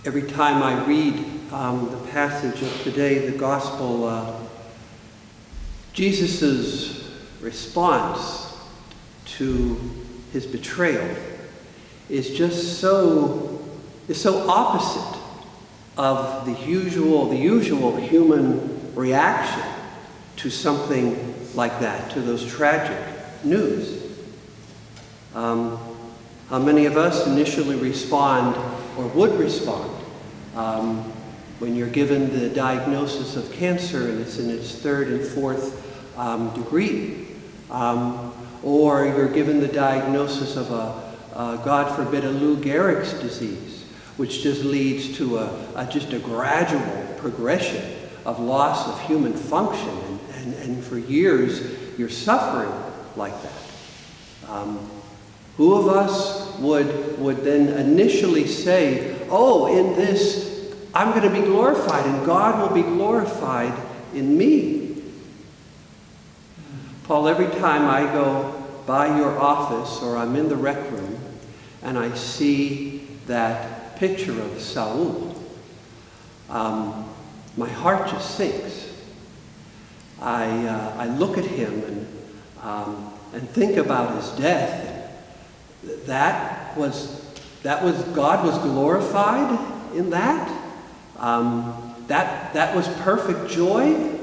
Every time I read the passage of today, the Gospel, Jesus' response to his betrayal is just so opposite of the usual human reaction to something like that, to those tragic news. How many of us initially respond or would respond when you're given the diagnosis of cancer and it's in its third and fourth degree, or you're given the diagnosis of God forbid, a Lou Gehrig's disease, which just leads to just a gradual progression of loss of human function, and for years you're suffering like that. Who of us would then initially say, oh, in this, I'm going to be glorified, and God will be glorified in me? Paul, every time I go by your office or I'm in the rec room and I see that picture of Saul, my heart just sinks. I look at him and think about his death. That was God was glorified in that. That was perfect joy.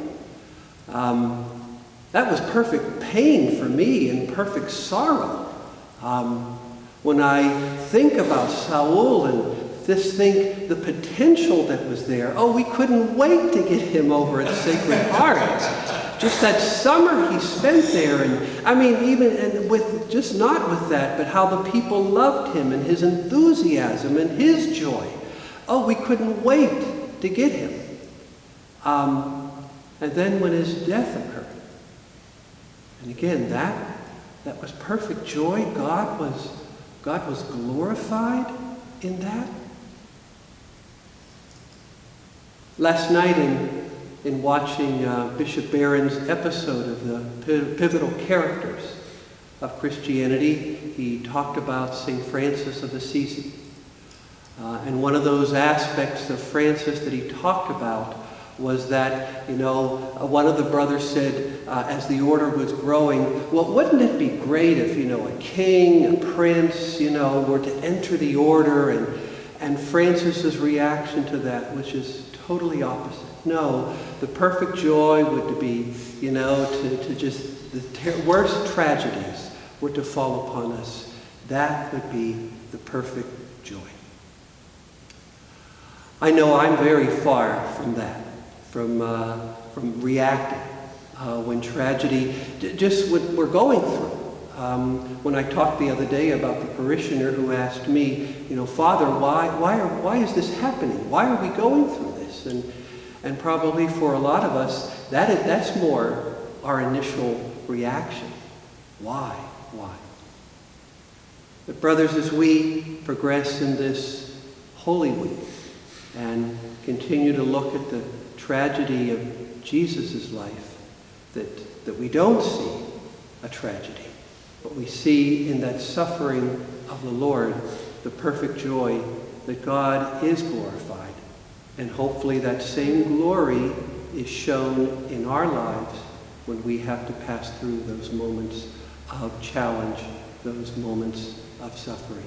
That was perfect pain for me and perfect sorrow. When I think about Saul and think the potential that was there, oh, we couldn't wait to get him over at Sacred Heart. Just that summer he spent there, and I mean, even with just not with that, but how the people loved him and his enthusiasm and his joy. Oh, we couldn't wait to get him. And then when his death occurred, and again that was perfect joy. God was glorified in that. Last night in watching Bishop Barron's episode of the pivotal characters of Christianity, he talked about St. Francis of Assisi. And one of those aspects of Francis that he talked about was that, one of the brothers said, as the order was growing, well, wouldn't it be great if, a king, a prince, were to enter the order? And Francis's reaction to that, which is totally opposite. No, the perfect joy would be, to just the worst tragedies were to fall upon us. That would be the perfect joy. I know I'm very far from that, from reacting when tragedy, just what we're going through. When I talked the other day about the parishioner who asked me, Father, why is this happening? Why are we going through this? And probably for a lot of us, that's more our initial reaction. Why? But brothers, as we progress in this Holy Week and continue to look at the tragedy of Jesus' life, that we don't see a tragedy, but we see in that suffering of the Lord the perfect joy that God is glorified. And hopefully that same glory is shown in our lives when we have to pass through those moments of challenge, those moments of suffering.